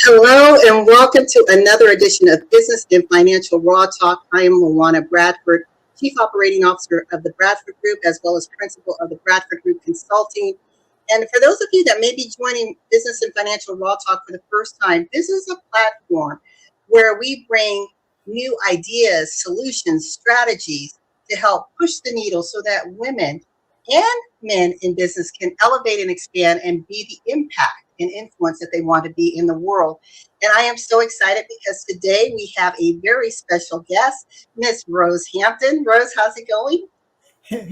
Hello and welcome to another edition of Business and Financial Raw Talk. I am LaWanna Bradford, Chief Operating Officer of the Bradford Group, as well as Principal of the Bradford Group Consulting. And for those of you that may be joining Business and Financial Raw Talk for the first time, this is a platform where we bring new ideas, solutions, strategies to help push the needle so that women and men in business can elevate and expand and be the impact and influence that they want to be in the world. And I am so excited because today we have a very special guest, Miss Rose Hampton. Rose, how's it going?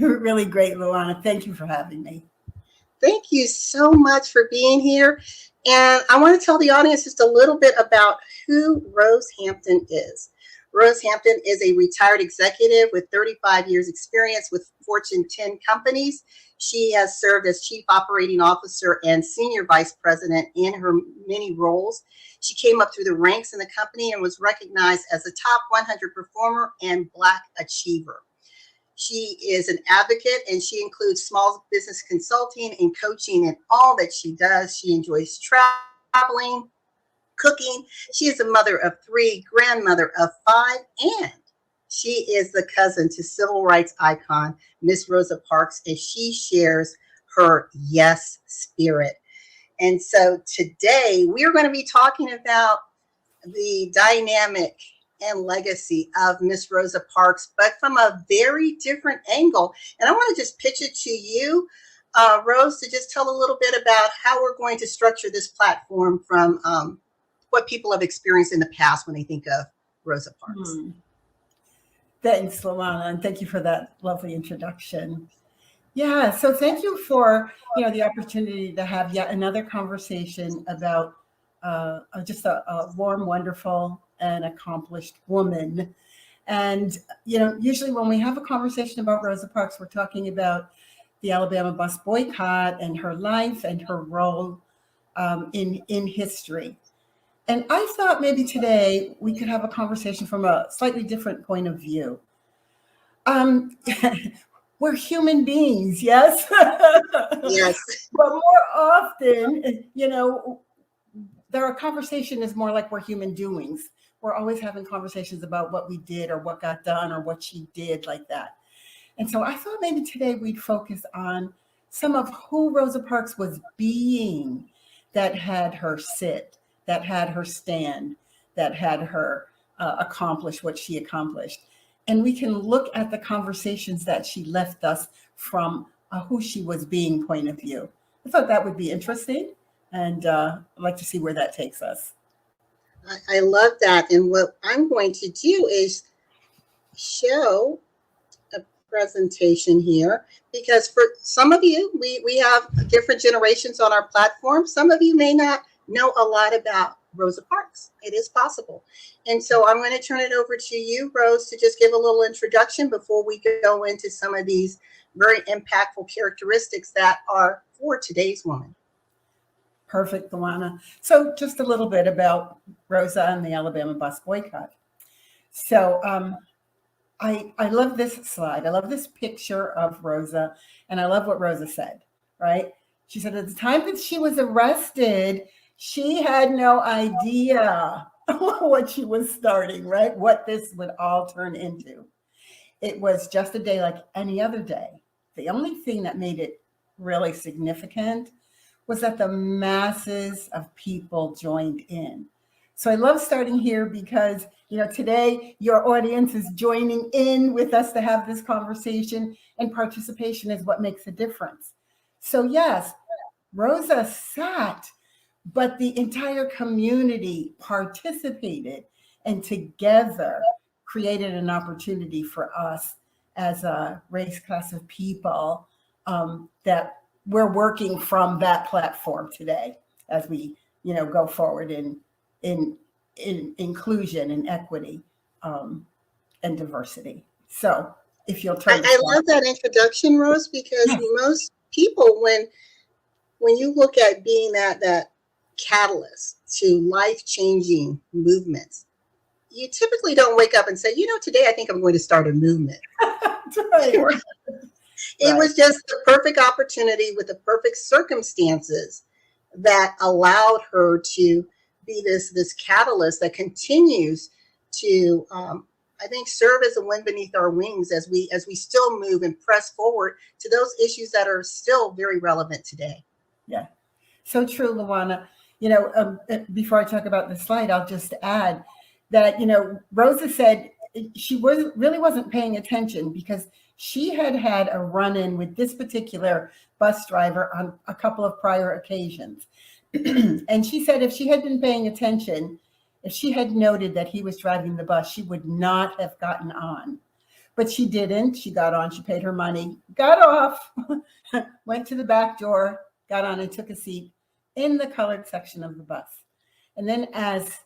Really great, LaWanna. Thank you for having me. Thank you so much for being here. And I want to tell the audience just a little bit about who Rose Hampton is. Rose Hampton is a retired executive with 35 years experience with Fortune 10 companies. She has served as Chief Operating Officer and Senior Vice President in her many roles. She came up through the ranks in the company and was recognized as a top 100 performer and Black achiever. She is an advocate and she includes small business consulting and coaching in all that she does. She enjoys traveling, cooking. She is a mother of 3, grandmother of 5, and she is the cousin to civil rights icon, Miss Rosa Parks, and she shares her yes spirit. And so today we are going to be talking about the dynamic and legacy of Miss Rosa Parks, but from a very different angle. And I want to just pitch it to you, Rose, to just tell a little bit about how we're going to structure this platform from what people have experienced in the past when they think of Rosa Parks. Thanks, LaWanna, and thank you for that lovely introduction. Yeah, so thank you for the opportunity to have yet another conversation about just a warm, wonderful, and accomplished woman. And usually when we have a conversation about Rosa Parks, we're talking about the Alabama bus boycott and her life and her role in history. And I thought maybe today we could have a conversation from a slightly different point of view. We're human beings, yes? Yes. But more often, our conversation is more like we're human doings. We're always having conversations about what we did or what got done or what she did, like that. And so I thought maybe today we'd focus on some of who Rosa Parks was being that had her sit, that had her stand, that had her accomplish what she accomplished. And we can look at the conversations that she left us from who she was being point of view. I thought that would be interesting, and I'd like to see where that takes us. I love that. And what I'm going to do is show a presentation here, because for some of you, we have different generations on our platform. Some of you may not know a lot about Rosa Parks. It is possible. And so I'm going to turn it over to you, Rose, to just give a little introduction before we go into some of these very impactful characteristics that are for today's woman. Perfect, LaWanna. So just a little bit about Rosa and the Alabama bus boycott. So I love this slide. I love this picture of Rosa, and I love what Rosa said, right? She said at the time that she was arrested, she had no idea what she was starting, right? What this would all turn into. It was just a day like any other day. The only thing that made it really significant was that the masses of people joined in. So I love starting here because, today your audience is joining in with us to have this conversation, and participation is what makes a difference. So yes, Rosa sat, but the entire community participated and together created an opportunity for us as a race class of people that we're working from that platform today as we, go forward in inclusion and equity and diversity. So if you'll turn. I love that introduction, Rose, because most people, when you look at being that catalyst to life-changing movements, you typically don't wake up and say, today I think I'm going to start a movement. Right. It was just the perfect opportunity with the perfect circumstances that allowed her to be this catalyst that continues to, I think, serve as a wind beneath our wings as we still move and press forward to those issues that are still very relevant today. Yeah, so true, LaWanna. Before I talk about the slide, I'll just add that, Rosa said she really wasn't paying attention because she had had a run-in with this particular bus driver on a couple of prior occasions. And she said if she had been paying attention, if she had noted that he was driving the bus, she would not have gotten on. But she didn't. She got on, she paid her money, got off, went to the back door, got on and took a seat in the colored section of the bus. And then as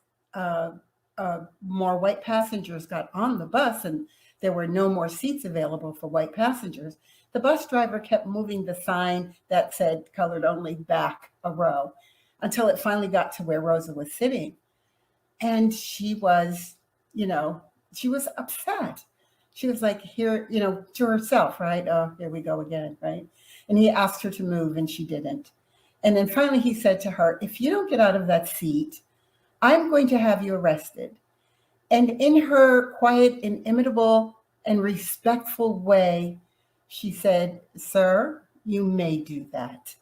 more white passengers got on the bus and there were no more seats available for white passengers, the bus driver kept moving the sign that said colored only back a row until it finally got to where Rosa was sitting. And she was upset. She was like, here, to herself, right? Oh, here we go again, right? And he asked her to move and she didn't. And then finally he said to her, if you don't get out of that seat, I'm going to have you arrested. And in her quiet, inimitable, and respectful way, she said, sir, you may do that.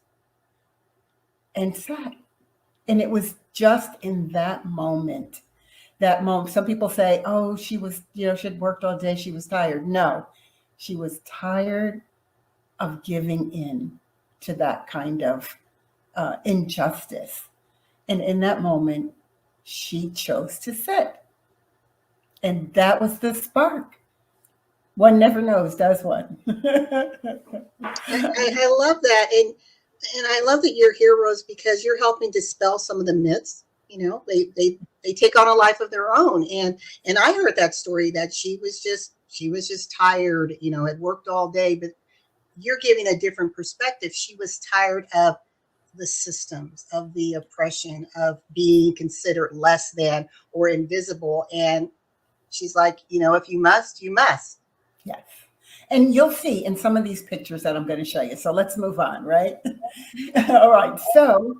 And sat. And it was just in that moment. Some people say, oh, she was, she had worked all day, she was tired. No, she was tired of giving in to that kind of injustice. And in that moment, she chose to sit. And that was the spark. One never knows, does one? I love that. And I love that you're here, Rose, because you're helping dispel some of the myths. They take on a life of their own. And I heard that story that she was just tired, had worked all day, but you're giving a different perspective. She was tired of the systems, of the oppression, of being considered less than or invisible. And she's like, if you must, you must. Yes. And you'll see in some of these pictures that I'm going to show you. So let's move on, right? All right. So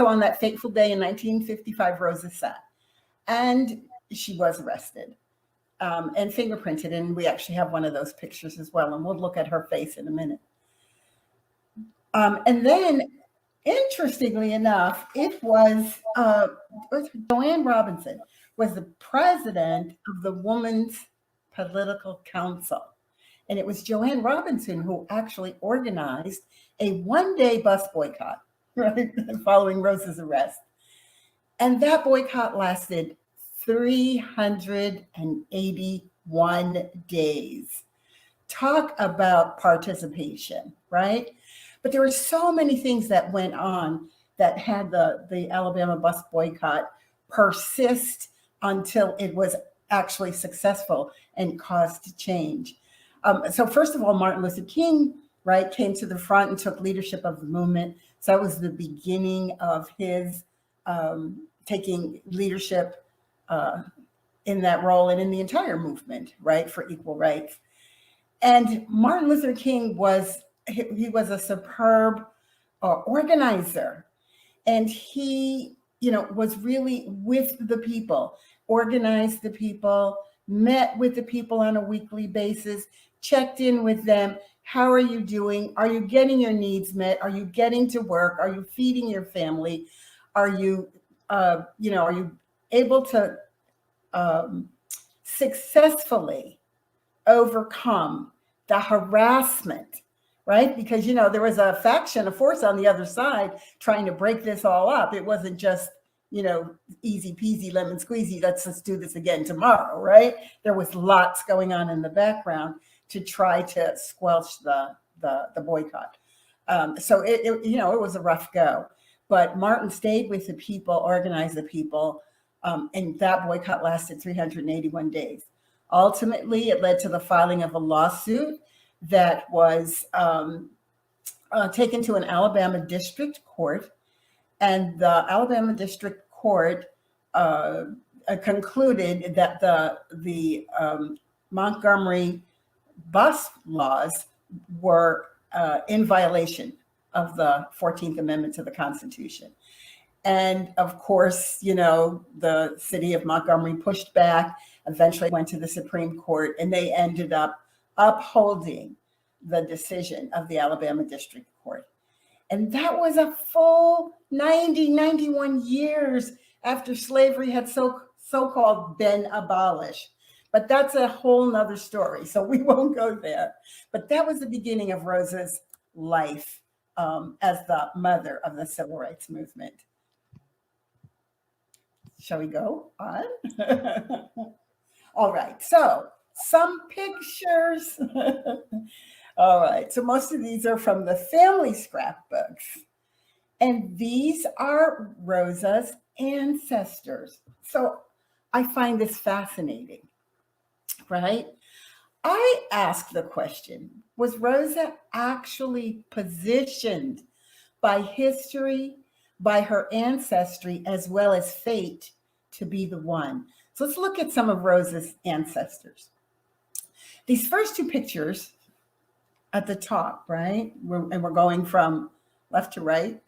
on that fateful day in 1955, Rosa sat. And she was arrested and fingerprinted. And we actually have one of those pictures as well. And we'll look at her face in a minute. And then, interestingly enough, it was Joanne Robinson was the president of the Women's Political Council. And it was Joanne Robinson who actually organized a one-day bus boycott, right, following Rosa's arrest. And that boycott lasted 381 days. Talk about participation, right? But there were so many things that went on that had the Alabama bus boycott persist until it was actually successful and caused change. So first of all, Martin Luther King, right, came to the front and took leadership of the movement. So that was the beginning of his taking leadership in that role and in the entire movement, right, for equal rights. And Martin Luther King was a superb organizer, and he, was really with the people, organized the people, met with the people on a weekly basis, checked in with them. How are you doing? Are you getting your needs met? Are you getting to work? Are you feeding your family? Are you, are you able to successfully overcome the harassment, right? Because, there was a faction, a force on the other side trying to break this all up. It wasn't just, easy peasy, lemon squeezy, let's just do this again tomorrow, right? There was lots going on in the background to try to squelch the boycott. So it was a rough go. But Martin stayed with the people, organized the people, and that boycott lasted 381 days. Ultimately, it led to the filing of a lawsuit that was taken to an Alabama district court, and the Alabama district court concluded that the Montgomery bus laws were in violation of the 14th Amendment to the Constitution. And of course, the city of Montgomery pushed back, eventually went to the Supreme Court, and they ended up upholding the decision of the Alabama District Court. And that was a full 91 years after slavery had so-called been abolished. But that's a whole nother story, so we won't go there. But that was the beginning of Rosa's life as the mother of the civil rights movement. Shall we go on? All right, so some pictures. All right, so most of these are from the family scrapbooks. And these are Rosa's ancestors. So I find this fascinating, right? I ask the question, was Rosa actually positioned by history, by her ancestry, as well as fate to be the one? So let's look at some of Rosa's ancestors. These first two pictures at the top, right? And we're going from left to right.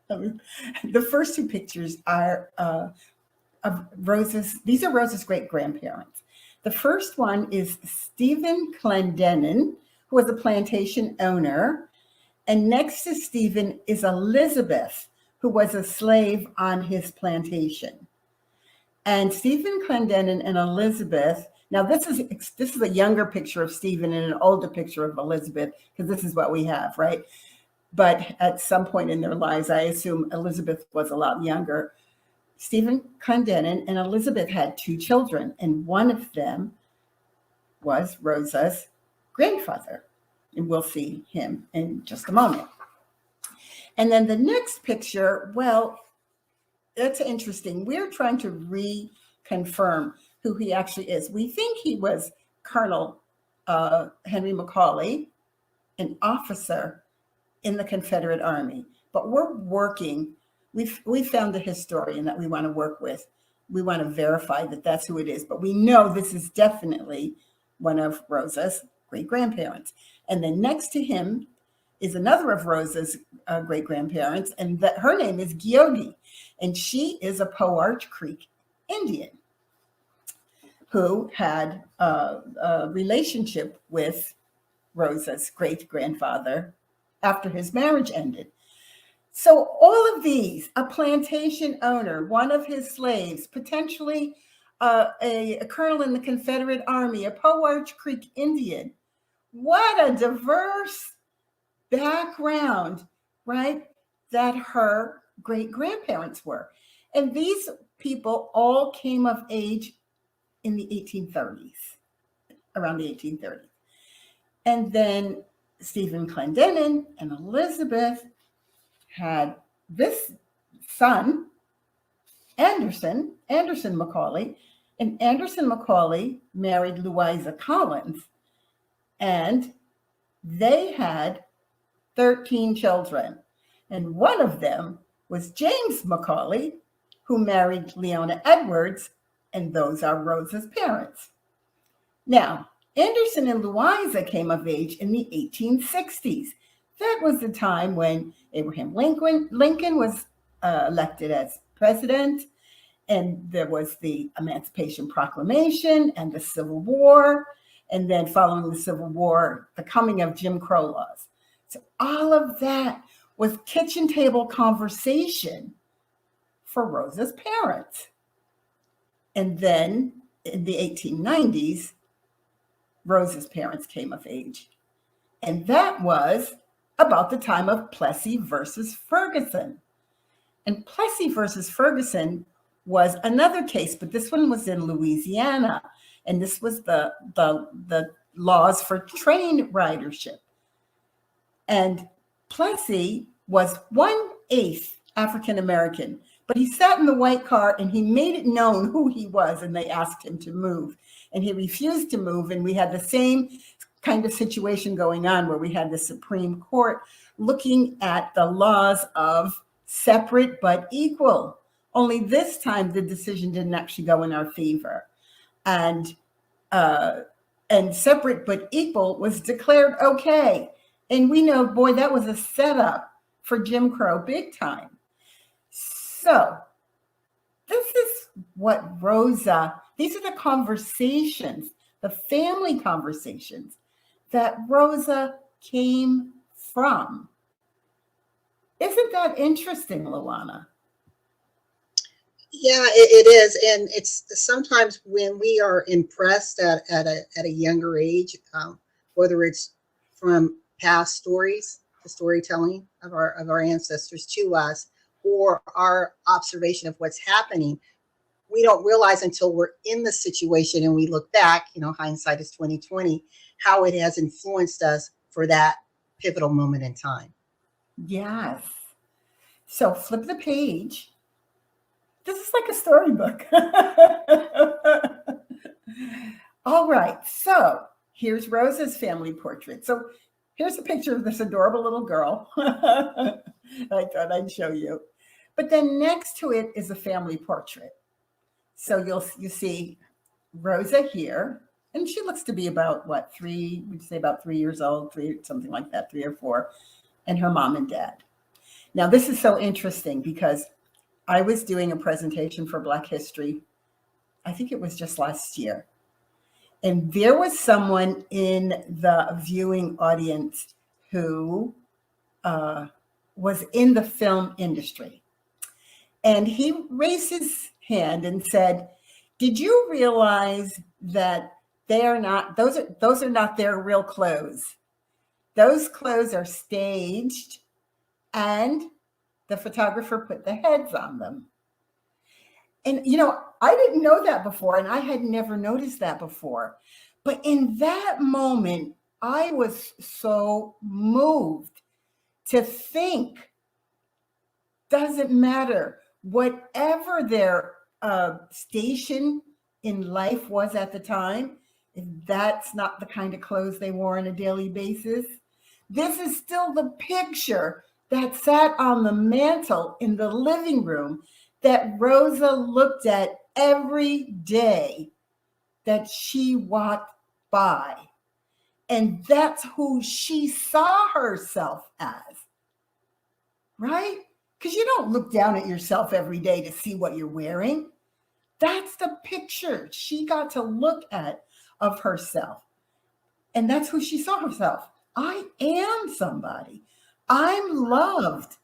The first two pictures are of Rosa's, these are Rosa's great-grandparents. The first one is Stephen Clendenin, who was a plantation owner. And next to Stephen is Elizabeth, who was a slave on his plantation. And Stephen Clendenin and Elizabeth, now this is a younger picture of Stephen and an older picture of Elizabeth, because this is what we have, right? But at some point in their lives, I assume Elizabeth was a lot younger. Stephen Clendenin and Elizabeth had two children, and one of them was Rosa's grandfather. And we'll see him in just a moment. And then the next picture, well, that's interesting. We're trying to reconfirm who he actually is. We think he was Colonel Henry Macaulay, an officer in the Confederate Army. But we're working, we found a historian that we want to work with. We want to verify that that's who it is. But we know this is definitely one of Rosa's great-grandparents. And then next to him is another of Rosa's great-grandparents, and her name is Giodi, and she is a Poarch Creek Indian who had a relationship with Rosa's great-grandfather after his marriage ended. So all of these, a plantation owner, one of his slaves, potentially a colonel in the Confederate Army, a Poarch Creek Indian. What a diverse background, right, that her great-grandparents were. And these people all came of age in the 1830s, around the 1830s. And then Stephen Clendenin and Elizabeth had this son, Anderson Macaulay, and Anderson Macaulay married Louisa Collins, and they had 13 children. And one of them was James Macaulay, who married Leona Edwards, and those are Rosa's parents. Now, Anderson and Louisa came of age in the 1860s. That was the time when Abraham Lincoln was elected as president, and there was the Emancipation Proclamation and the Civil War, and then following the Civil War, the coming of Jim Crow laws. So all of that was kitchen table conversation for Rosa's parents. And then in the 1890s, Rosa's parents came of age. And that was about the time of Plessy versus Ferguson. And Plessy versus Ferguson was another case, but this one was in Louisiana. And this was the laws for train ridership. And Plessy was 1/8 African American, but he sat in the white car and he made it known who he was, and they asked him to move. And he refused to move, and we had the same kind of situation going on where we had the Supreme Court looking at the laws of separate but equal. Only this time the decision didn't actually go in our favor. And separate but equal was declared okay. And we know, boy, that was a setup for Jim Crow big time. So this is what Rosa, these are the conversations, the family conversations that Rosa came from. Isn't that interesting, LaWanna? Yeah, it is, and it's sometimes when we are impressed at a younger age, whether it's from past stories, the storytelling of our ancestors to us, or our observation of what's happening, we don't realize until we're in the situation and we look back. Hindsight is 2020. How it has influenced us for that pivotal moment in time. Yes. So flip the page. This is like a storybook. All right. So here's Rosa's family portrait. So here's a picture of this adorable little girl. I thought I'd show you. But then next to it is a family portrait. So you see Rosa here, and she looks to be about what, we'd say about 3 years old, something like that, 3 or 4, and her mom and dad. Now this is so interesting because I was doing a presentation for Black History. I think it was just last year. And there was someone in the viewing audience who was in the film industry. And he raised his hand and said, "Did you realize that those are not their real clothes? Those clothes are staged and the photographer put the heads on them." And, I didn't know that before, and I had never noticed that before. But in that moment, I was so moved to think, doesn't matter, whatever their station in life was at the time, if that's not the kind of clothes they wore on a daily basis, this is still the picture that sat on the mantle in the living room that Rosa looked at every day that she walked by. And that's who she saw herself as, right? Because you don't look down at yourself every day to see what you're wearing. That's the picture she got to look at of herself. And that's who she saw herself. I am somebody. I'm loved.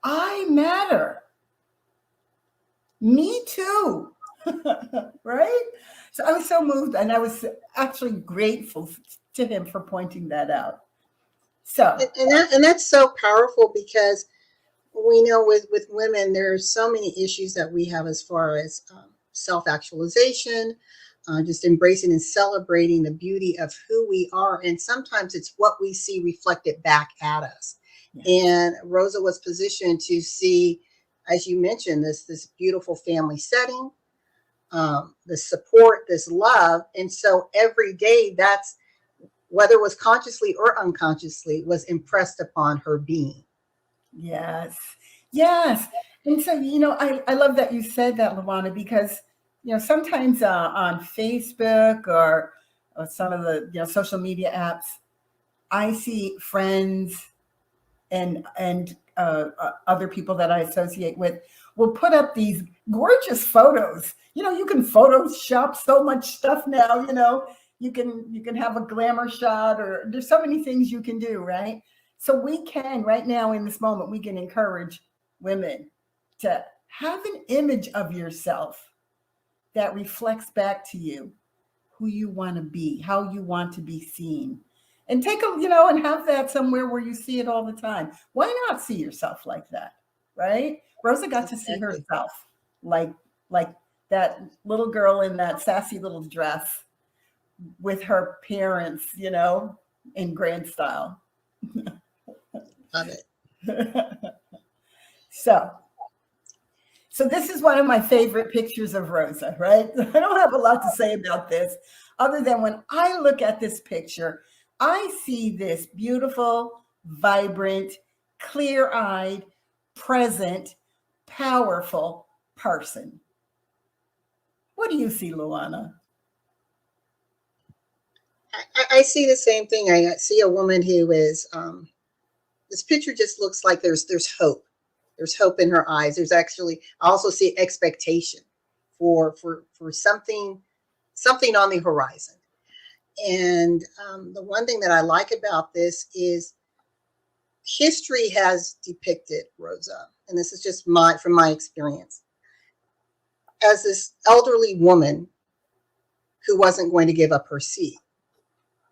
I matter. Me too. Right? So I was so moved, and I was actually grateful to him for pointing that out. So, And that's so powerful because we know with women there's so many issues that we have as far as self-actualization, just embracing and celebrating the beauty of who we are, and sometimes it's what we see reflected back at us. Yeah. And Rosa was positioned to see, as you mentioned, this beautiful family setting, the support, this love. And so every day, that's, whether it was consciously or unconsciously, was impressed upon her being. Yes. Yes. And so, I love that you said that, LaWanna, because, sometimes on Facebook or some of the, social media apps, I see friends and other people that I associate with will put up these gorgeous photos. You can Photoshop so much stuff now, you can have a glamour shot, or there's so many things you can do, right? So we can, right now in this moment, we can encourage women to have an image of yourself that reflects back to you who you want to be, how you want to be seen. And take and have that somewhere where you see it all the time. Why not see yourself like that, right? Rosa got to see herself like that little girl in that sassy little dress with her parents, in grand style. Love it. So this is one of my favorite pictures of Rosa, right? I don't have a lot to say about this, other than when I look at this picture, I see this beautiful, vibrant, clear-eyed, present, powerful person. What do you see, LaWanna? I see the same thing. I see a woman who is, this picture just looks like there's hope. There's hope in her eyes. There's actually, I also see expectation for something on the horizon. And the one thing that I like about this is history has depicted Rosa, and this is just from my experience, as this elderly woman who wasn't going to give up her seat.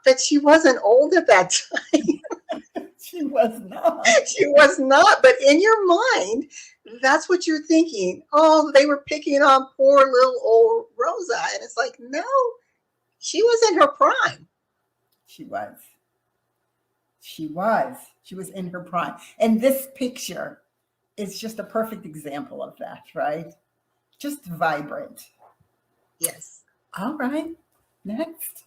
But she wasn't old at that time. She was not. She was not. But in your mind, that's what you're thinking. Oh, they were picking on poor little old Rosa. And it's like, no, she was in her prime. She was. She was in her prime. And this picture is just a perfect example of that, right? Just vibrant. Yes. All right. Next.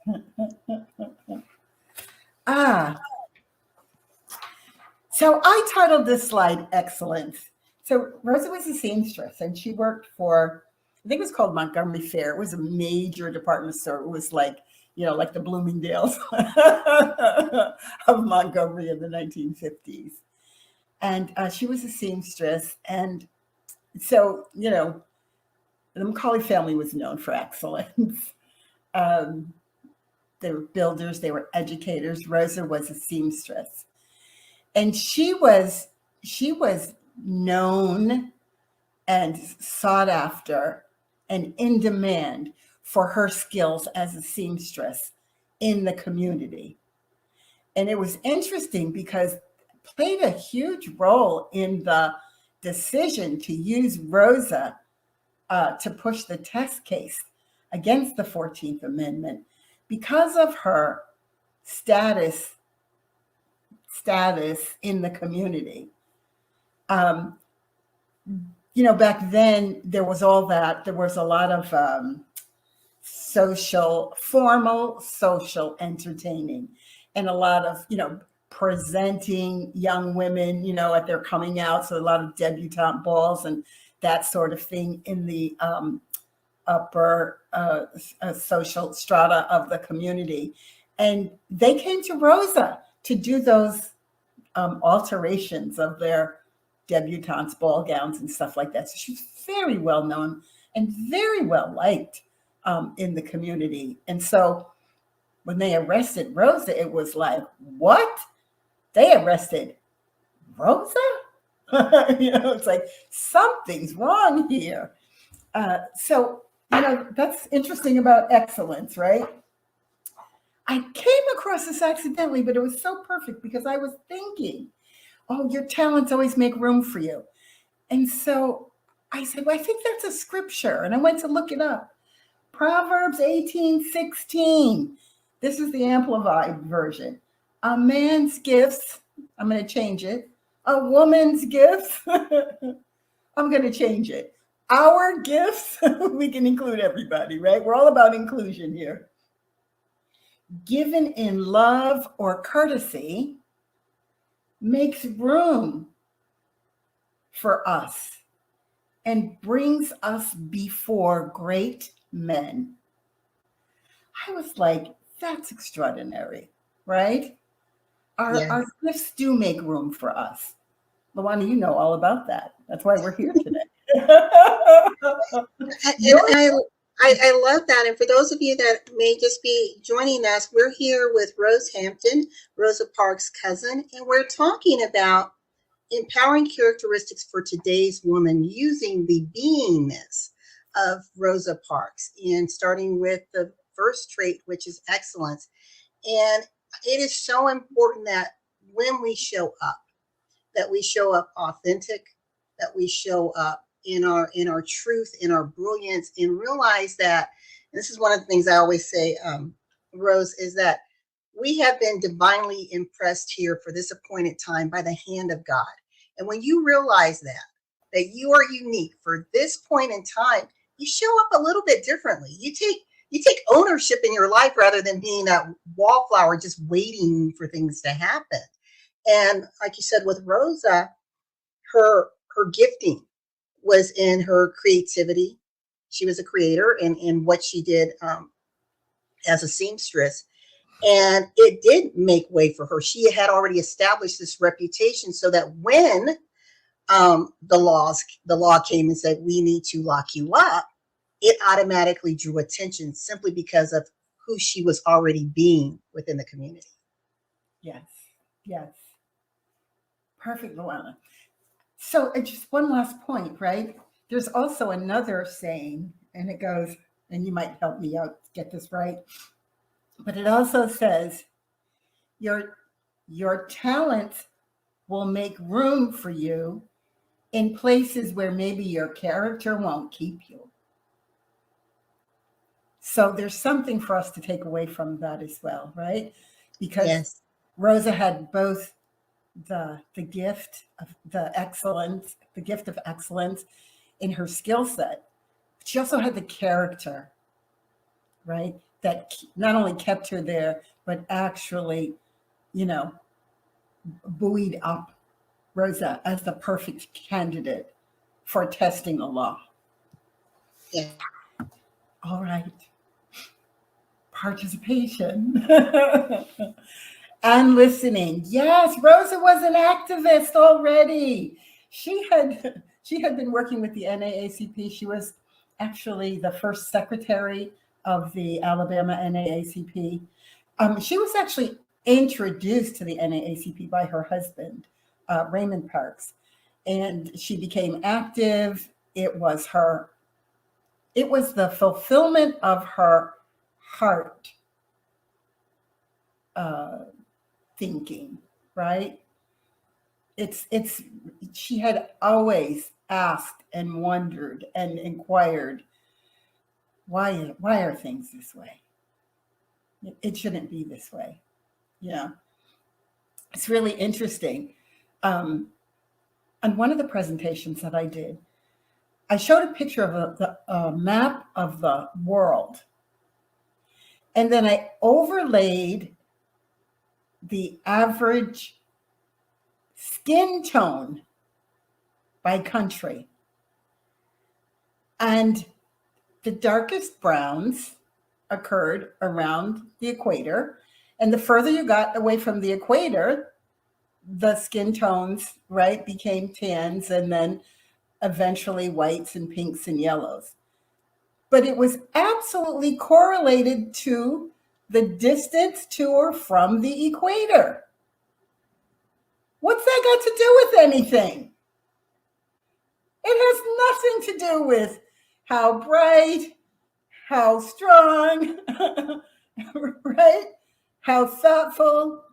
So I titled this slide Excellence. So Rosa was a seamstress, and she worked for, I think it was called Montgomery Fair. It was a major department store. It was like, like the Bloomingdale's of Montgomery in the 1950s. And she was a seamstress. And so, the Macaulay family was known for excellence. They were builders, they were educators. Rosa was a seamstress. And she was known and sought after and in demand for her skills as a seamstress in the community. And it was interesting because it played a huge role in the decision to use Rosa to push the test case against the 14th Amendment because of her status in the community. Back then there was all that. There was a lot of formal social entertaining, and a lot of, presenting young women, at their coming out. So a lot of debutante balls and that sort of thing in the upper social strata of the community. And they came to Rosa to do those alterations of their debutantes' ball gowns and stuff like that. So she's very well known and very well liked in the community. And so when they arrested Rosa, it was like, what? They arrested Rosa? It's like something's wrong here. So that's interesting about excellence, right? I came across this accidentally, but it was so perfect because I was thinking, oh, your talents always make room for you. And so I said, well, I think that's a scripture. And I went to look it up. Proverbs 18:16. This is the Amplified version. A man's gifts, I'm going to change it. A woman's gifts, I'm going to change it. Our gifts, we can include everybody, right? We're all about inclusion here. Given in love or courtesy, makes room for us and brings us before great men. I was like, that's extraordinary, right? Our gifts do make room for us. LaWanna, you know all about that. That's why we're here today. I love that. And for those of you that may just be joining us, we're here with Rose Hampton, Rosa Parks' cousin, and we're talking about empowering characteristics for today's woman using the beingness of Rosa Parks, and starting with the first trait, which is excellence. And it is so important that when we show up, that we show up authentic, that we show up in our truth, in our brilliance, and realize that, and this is one of the things I always say, Rose, is that we have been divinely impressed here for this appointed time by the hand of God. And when you realize that you are unique for this point in time, you show up a little bit differently. You take ownership in your life rather than being that wallflower just waiting for things to happen. And like you said with Rosa, her gifting was in her creativity. She was a creator in what she did as a seamstress. And it did make way for her. She had already established this reputation so that when the law came and said, we need to lock you up, it automatically drew attention simply because of who she was already being within the community. Yes, yes. Perfect, LaWanna. So just one last point, right? There's also another saying, and it goes, and you might help me out get this right, but it also says, your talents will make room for you in places where maybe your character won't keep you. So there's something for us to take away from that as well, right? Because Yes. Rosa had both the gift of the gift of excellence in her skill set. But she also had the character, right? That not only kept her there, but actually, buoyed up Rosa as the perfect candidate for testing the law. Yeah. All right. Participation. And listening. Yes, Rosa was an activist already. She had been working with the NAACP. She was actually the first secretary of the Alabama NAACP. She was actually introduced to the NAACP by her husband, Raymond Parks, and she became active. It was the fulfillment of her heart thinking, right? She had always asked and wondered and inquired, why are things this way? It shouldn't be this way. It's really interesting. On one of the presentations that I did, I showed a picture of a map of the world, and then I overlaid the average skin tone by country. And the darkest browns occurred around the equator. And the further you got away from the equator, the skin tones, right, became tans and then eventually whites and pinks and yellows. But it was absolutely correlated to the distance to or from the equator. What's that got to do with anything? It has nothing to do with how bright, how strong, right? How thoughtful.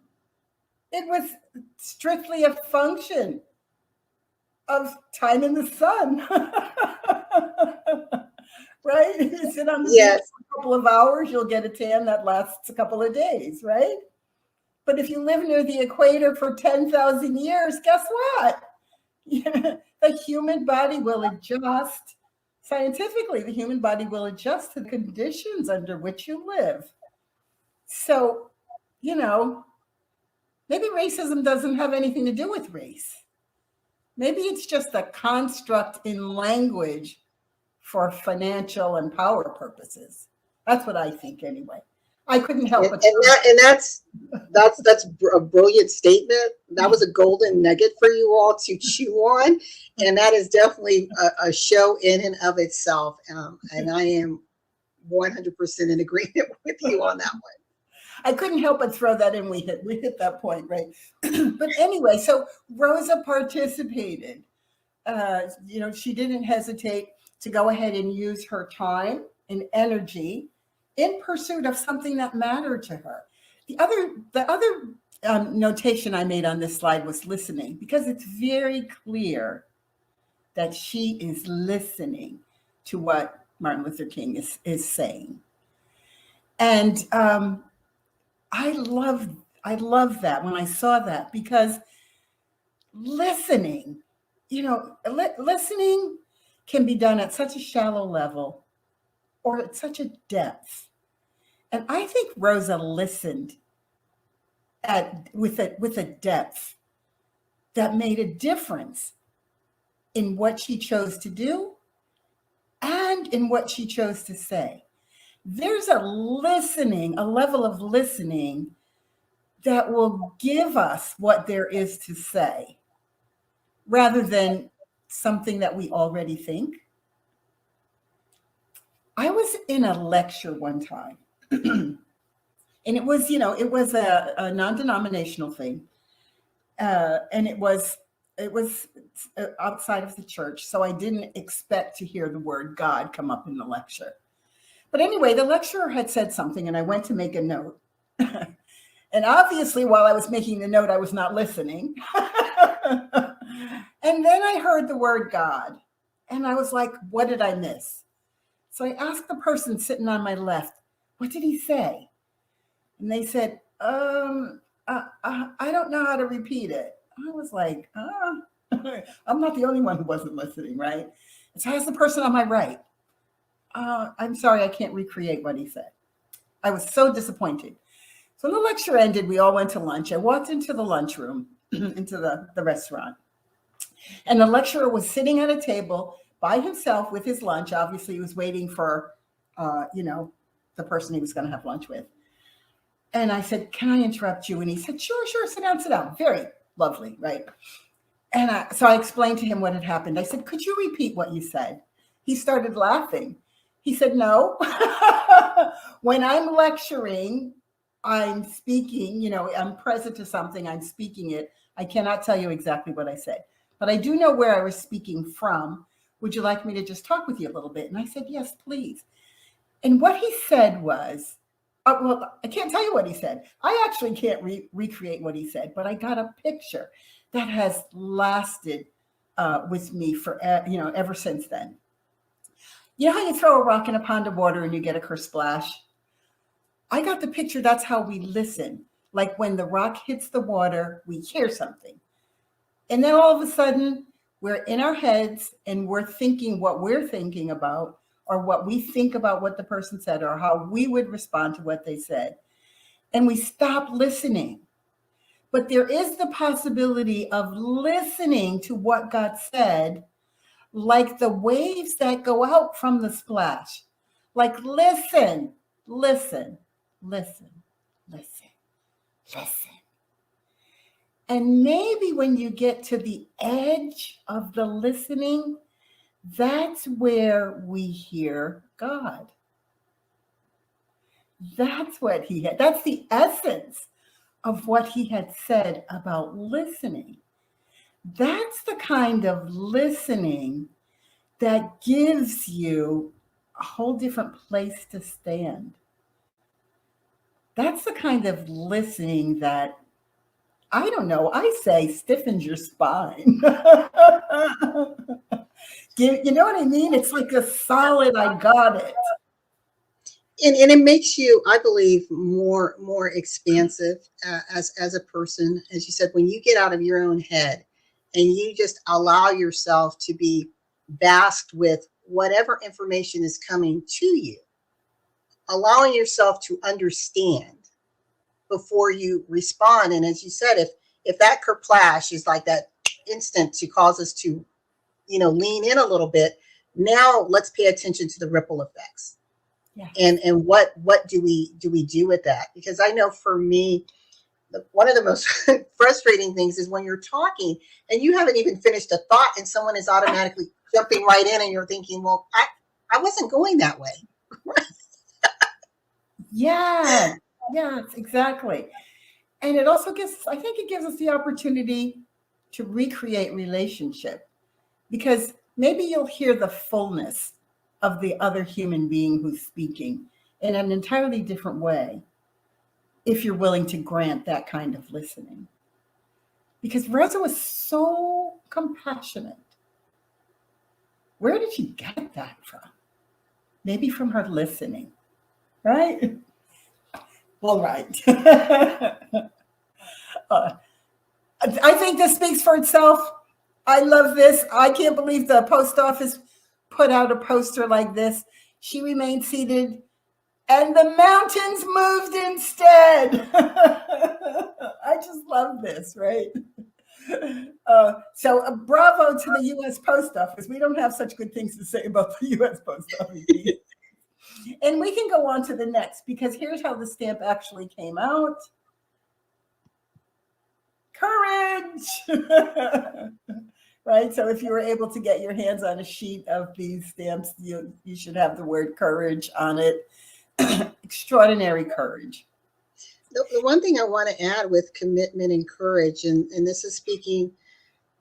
It was strictly a function of time in the sun. Right? You sit on the beach for a couple of hours, you'll get a tan that lasts a couple of days, right? But if you live near the equator for 10,000 years, guess what? The human body will adjust. Scientifically, the human body will adjust to the conditions under which you live. So, maybe racism doesn't have anything to do with race. Maybe it's just a construct in language for financial and power purposes. That's what I think anyway. I couldn't help but that's a brilliant statement. That was a golden nugget for you all to chew on, and that is definitely a show in and of itself. And I am 100% in agreement with you on that one. I couldn't help but throw that in. We hit that point, right? But anyway, so Rosa participated. She didn't hesitate to go ahead and use her time and energy in pursuit of something that mattered to her. The other notation I made on this slide was listening, because it's very clear that she is listening to what Martin Luther King is saying. And I love that when I saw that, because listening, listening can be done at such a shallow level or at such a depth. And I think Rosa listened with a depth that made a difference in what she chose to do and in what she chose to say. There's a level of listening that will give us what there is to say, rather than something that we already think. I was in a lecture one time, and it was, it was a non-denominational thing, and it was outside of the church, so I didn't expect to hear the word God come up in the lecture. But anyway, the lecturer had said something, and I went to make a note. And obviously, while I was making the note, I was not listening. And then I heard the word God, and I was like, what did I miss? So I asked the person sitting on my left, what did he say? And they said, I don't know how to repeat it. I was like, I'm not the only one who wasn't listening, right? And so I asked the person on my right, I'm sorry, I can't recreate what he said. I was so disappointed. So when the lecture ended, we all went to lunch. I walked into the lunchroom, into the restaurant. And the lecturer was sitting at a table by himself with his lunch. Obviously, he was waiting for, the person he was going to have lunch with. And I said, can I interrupt you? And he said, sure, sit down. Very lovely, right? And so I explained to him what had happened. I said, could you repeat what you said? He started laughing. He said, no. When I'm lecturing, I'm speaking, I'm present to something, I'm speaking it. I cannot tell you exactly what I said, but I do know where I was speaking from. Would you like me to just talk with you a little bit? And I said, yes, please. And what he said was, well, I can't tell you what he said. I actually can't recreate what he said, but I got a picture that has lasted with me for, ever since then. You know how you throw a rock in a pond of water and you get a kersplash? I got the picture. That's how we listen. Like when the rock hits the water, we hear something. And then all of a sudden, we're in our heads and we're thinking what we're thinking about, or what we think about what the person said, or how we would respond to what they said. And we stop listening. But there is the possibility of listening to what God said, like the waves that go out from the splash. Like, listen. And maybe when you get to the edge of the listening, that's where we hear God. That's what he had. That's the essence of what he had said about listening. That's the kind of listening that gives you a whole different place to stand. That's the kind of listening that, I don't know, I say stiffens your spine. You know what I mean? It's like a solid, I got it. And it makes you, I believe, more expansive as a person. As you said, when you get out of your own head and you just allow yourself to be basked with whatever information is coming to you, allowing yourself to understand before you respond. And as you said, if that kerplash is like that instant to cause us to, lean in a little bit, now let's pay attention to the ripple effects. Yeah. And what do we do with that? Because I know for me, one of the most frustrating things is when you're talking and you haven't even finished a thought and someone is automatically jumping right in and you're thinking, well, I wasn't going that way. Yeah, exactly. And it also I think it gives us the opportunity to recreate relationship, because maybe you'll hear the fullness of the other human being who's speaking in an entirely different way if you're willing to grant that kind of listening. Because Rosa was so compassionate. Where did she get that from? Maybe from her listening, right? All right. I think this speaks for itself. I love this. I can't believe the post office put out a poster like this. She remained seated and the mountains moved instead. I just love this, right? So bravo to the U.S. Post Office. We don't have such good things to say about the U.S. Post Office. And we can go on to the next, because here's how the stamp actually came out. Courage. right? So if you were able to get your hands on a sheet of these stamps, you should have the word courage on it. Extraordinary courage. The one thing I want to add with commitment and courage, and this is speaking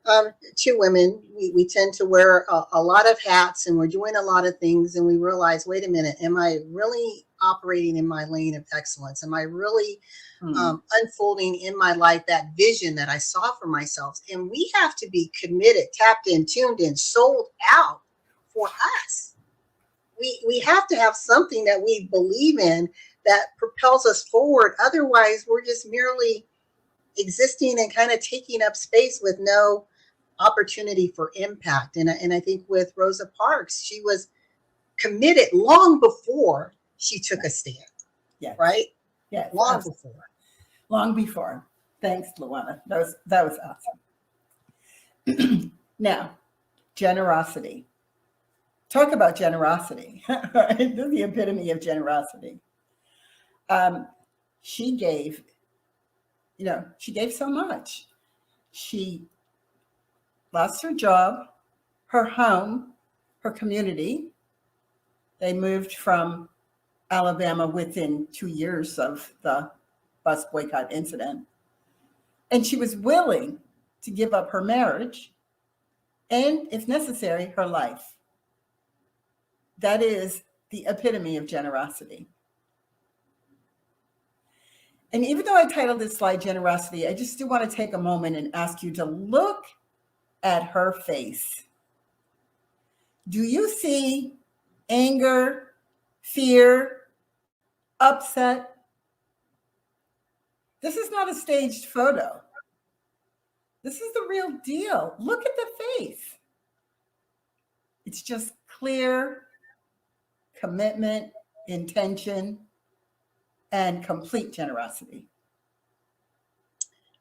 to women, we tend to wear a lot of hats and we're doing a lot of things, and we realize, wait a minute, am I really operating in my lane of excellence? Am I really unfolding in my life that vision that I saw for myself? And we have to be committed, tapped in, tuned in, sold out for us. We have to have something that we believe in that propels us forward. Otherwise, we're just merely existing and kind of taking up space with no opportunity for impact. And I think with Rosa Parks, she was committed long before she took a stand. Yeah. Right? Yeah. Long before. Long before. Thanks, LaWanna. That was awesome. Now, generosity. Talk about generosity. Right? This is the epitome of generosity. She gave so much. She lost her job, her home, her community. They moved from Alabama within 2 years of the bus boycott incident. And she was willing to give up her marriage and, if necessary, her life. That is the epitome of generosity. And even though I titled this slide Generosity, I just do want to take a moment and ask you to look at her face. Do you see anger, fear, upset? This is not a staged photo. This is the real deal. Look at the face. It's just clear commitment, intention, and complete generosity.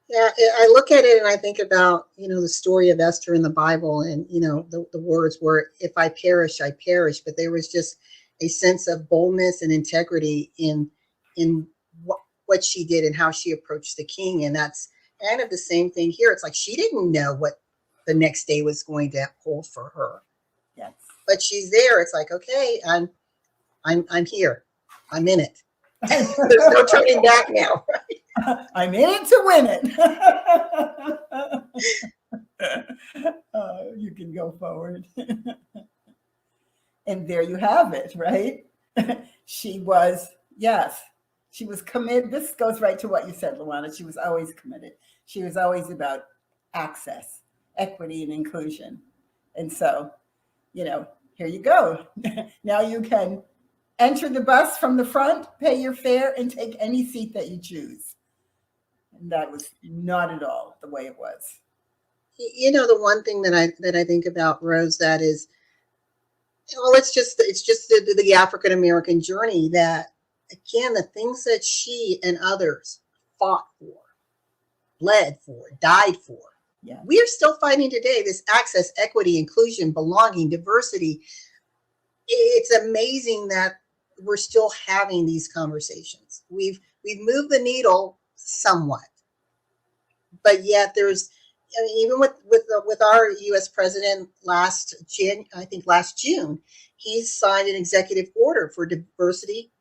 Yeah, I look at it and I think about, the story of Esther in the Bible, and, the words were, if I perish, I perish. But there was just a sense of boldness and integrity in what she did and how she approached the king. And that's kind of the same thing here. It's like she didn't know what the next day was going to hold for her. Yes. But she's there. It's like, okay, I'm here. I'm in it. There's no turning back now. Right? I'm in it to win it. You can go forward. And there you have it, right? She was committed. This goes right to what you said, LaWanna. She was always committed. She was always about access, equity, and inclusion. And so, here you go. Now you can enter the bus from the front, pay your fare, and take any seat that you choose. And that was not at all the way it was. The one thing that I think about, Rose, that is, it's just the African American journey, that, again, the things that she and others fought for, bled for, died for. Yeah. We are still fighting today, this access, equity, inclusion, belonging, diversity. It's amazing that we're still having these conversations. We've moved the needle somewhat, but yet there's, even with our U.S. president last June, he signed an executive order for diversity,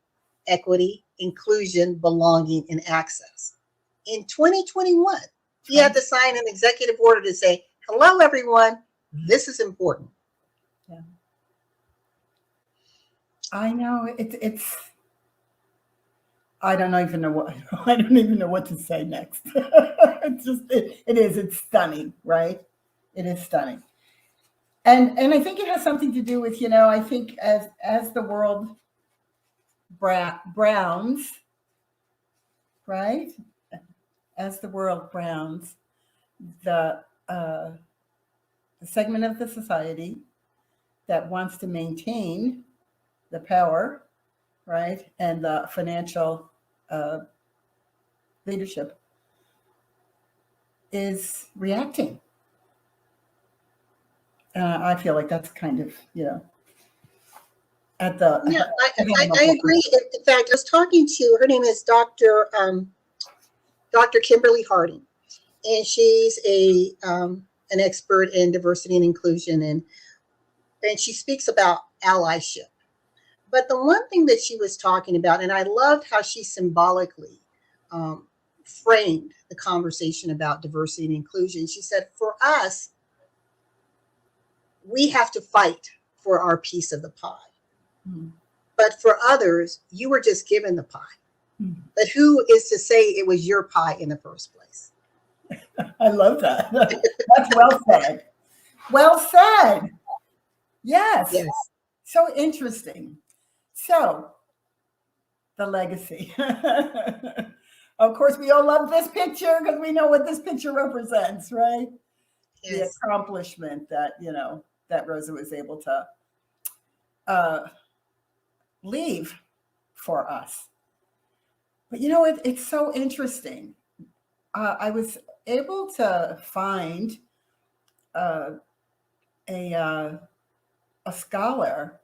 equity, inclusion, belonging, and access. In 2021, he had to sign an executive order to say, hello, everyone, this is important. Yeah. I know it's. I don't even know what to say next. It's stunning, right? It is stunning, and I think it has something to do with, I think as the world browns, right? As the world browns, the segment of the society that wants to maintain the power, right, and the financial leadership is reacting. I feel like that's kind of, at the. Yeah, I agree. In fact, I was talking to, her name is Dr. Kimberly Harding, and she's a an expert in diversity and inclusion, and she speaks about allyship. But the one thing that she was talking about, and I loved how she symbolically framed the conversation about diversity and inclusion. She said, for us, we have to fight for our piece of the pie. Mm. But for others, you were just given the pie. Mm. But who is to say it was your pie in the first place? I love that. That's well said. Well said. Yes. Yes. So interesting. So, the legacy. Of course, we all love this picture because we know what this picture represents, right? Yes. The accomplishment that, that Rosa was able to leave for us. But, it's so interesting. I was able to find a scholar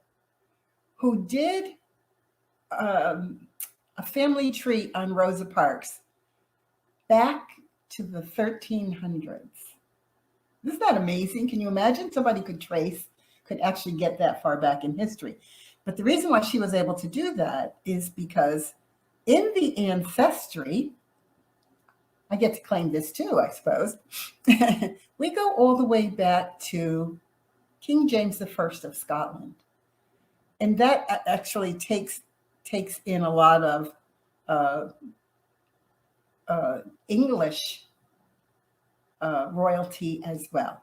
who did a family tree on Rosa Parks back to the 1300s. Isn't that amazing? Can you imagine somebody could actually get that far back in history? But the reason why she was able to do that is because in the ancestry, I get to claim this too, I suppose. We go all the way back to King James I of Scotland. And that actually takes in a lot of English royalty as well.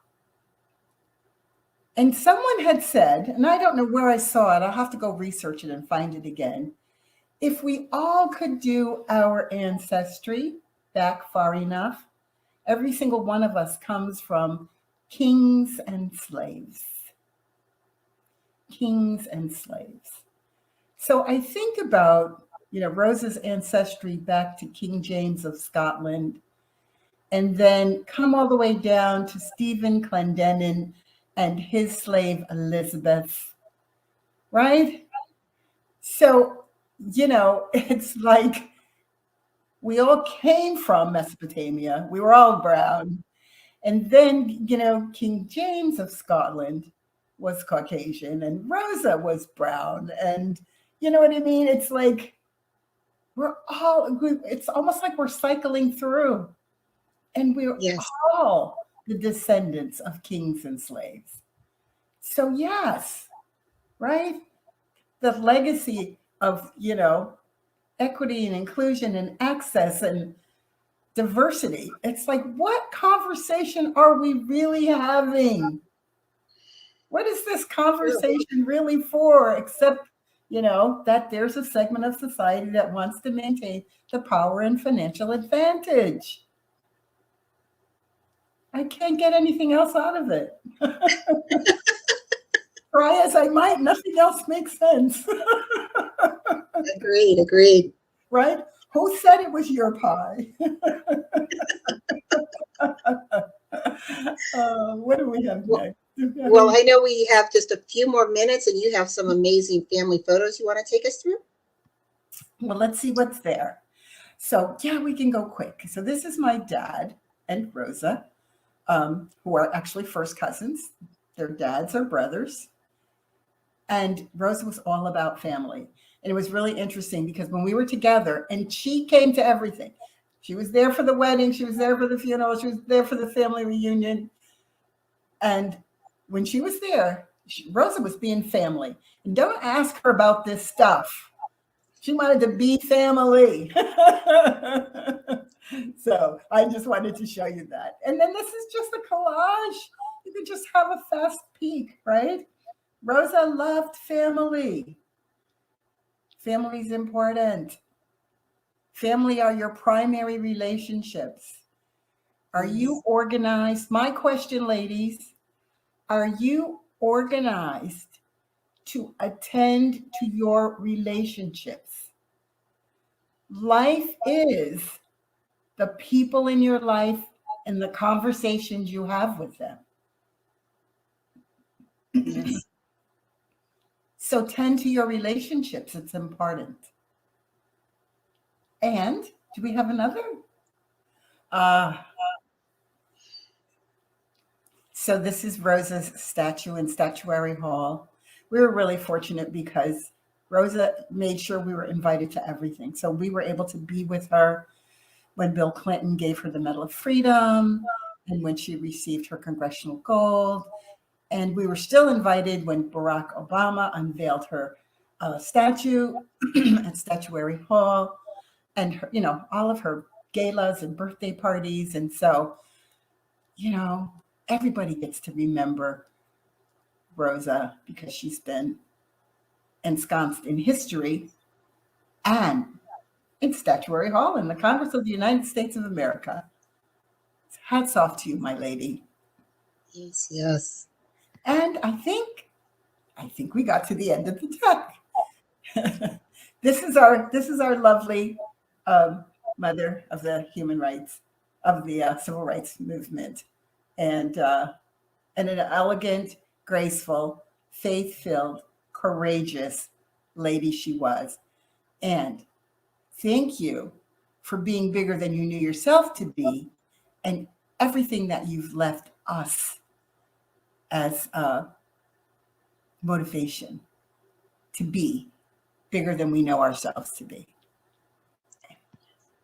And someone had said, and I don't know where I saw it, I'll have to go research it and find it again. If we all could do our ancestry back far enough, every single one of us comes from kings and slaves. Kings and slaves. So I think about, Rosa's ancestry back to King James of Scotland, and then come all the way down to Stephen Clendenin and his slave Elizabeth, right? So, it's like we all came from Mesopotamia. We were all brown. And then, King James of Scotland was Caucasian and Rosa was brown. And you know what I mean? It's like it's almost like we're cycling through. And we're all the descendants of kings and slaves. So yes, right? The legacy of, equity and inclusion and access and diversity. It's like, what conversation are we really having? What is this conversation really for? Except, that there's a segment of society that wants to maintain the power and financial advantage. I can't get anything else out of it. Try as I might, nothing else makes sense. Agreed. Right? Who said it was your pie? What do we have next? Well, I know we have just a few more minutes and you have some amazing family photos you want to take us through. Well, let's see what's there. So, we can go quick. So this is my dad and Rosa, who are actually first cousins. Their dads are brothers. And Rosa was all about family. And it was really interesting because when we were together, and she came to everything. She was there for the wedding. She was there for the funeral. She was there for the family reunion. And when she was there, Rosa was being family. And don't ask her about this stuff. She wanted to be family. So I just wanted to show you that. And then this is just a collage. You could just have a fast peek, right? Rosa loved family. Family's important. Family are your primary relationships. Are you organized? My question, ladies, are you organized to attend to your relationships? Life is the people in your life and the conversations you have with them. Yes. So tend to your relationships. It's important. And do we have another? So this is Rosa's statue in Statuary Hall. We were really fortunate because Rosa made sure we were invited to everything. So we were able to be with her when Bill Clinton gave her the Medal of Freedom and when she received her Congressional Gold. And we were still invited when Barack Obama unveiled her statue at Statuary Hall, and her, all of her galas and birthday parties. And so, everybody gets to remember Rosa because she's been ensconced in history and in Statuary Hall in the Congress of the United States of America. Hats off to you, my lady. Yes, yes. And I think we got to the end of the deck. This is our lovely mother of the human rights, of the civil rights movement, and an elegant, graceful, faith-filled, courageous lady she was. And thank you for being bigger than you knew yourself to be, and everything that you've left us as motivation to be bigger than we know ourselves to be.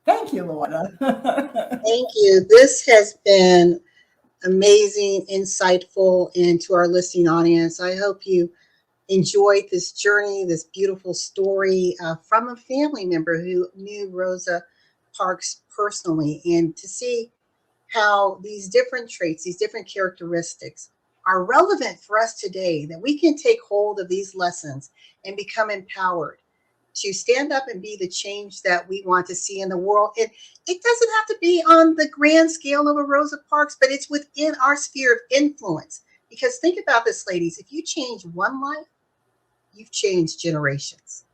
Thank you, LaWanna. Thank you. This has been amazing, insightful, and to our listening audience, I hope you enjoyed this journey, this beautiful story from a family member who knew Rosa Parks personally, and to see how these different traits, these different characteristics are relevant for us today, that we can take hold of these lessons and become empowered to stand up and be the change that we want to see in the world. It doesn't have to be on the grand scale of a Rosa Parks, but it's within our sphere of influence. Because think about this, ladies, if you change one life, you've changed generations.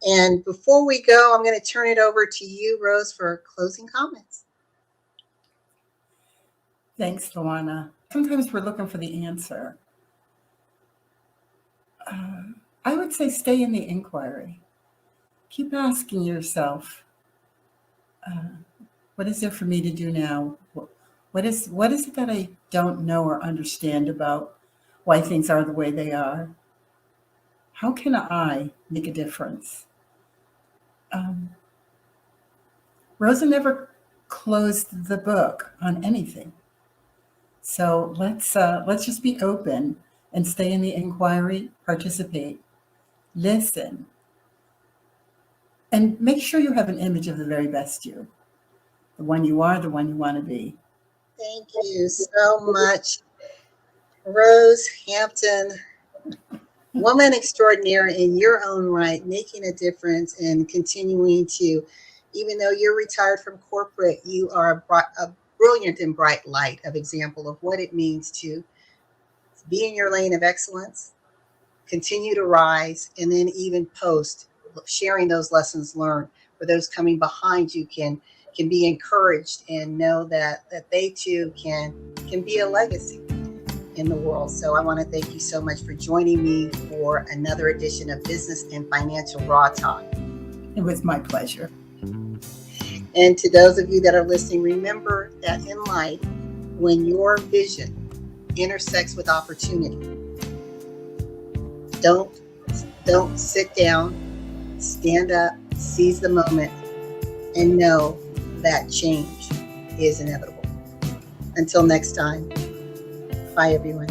And before we go, I'm going to turn it over to you, Rose, for closing comments. Thanks, LaWanna. Sometimes we're looking for the answer. I would say stay in the inquiry. Keep asking yourself, what is there for me to do now? What is it that I don't know or understand about why things are the way they are? How can I make a difference? Rosa never closed the book on anything. So let's just be open and stay in the inquiry, participate, listen, and make sure you have an image of the very best you, the one you are, the one you want to be. Thank you so much, Rose Hampton, woman extraordinaire in your own right, making a difference and continuing to, even though you're retired from corporate, you are a brilliant and bright light of example of what it means to be in your lane of excellence, continue to rise, and then even post, sharing those lessons learned for those coming behind you can be encouraged and know that they too can be a legacy in the world. So I want to thank you so much for joining me for another edition of Business and Financial Raw Talk. It was my pleasure. And to those of you that are listening, remember that in life, when your vision intersects with opportunity, don't sit down, stand up, seize the moment, and know that change is inevitable. Until next time, bye everyone.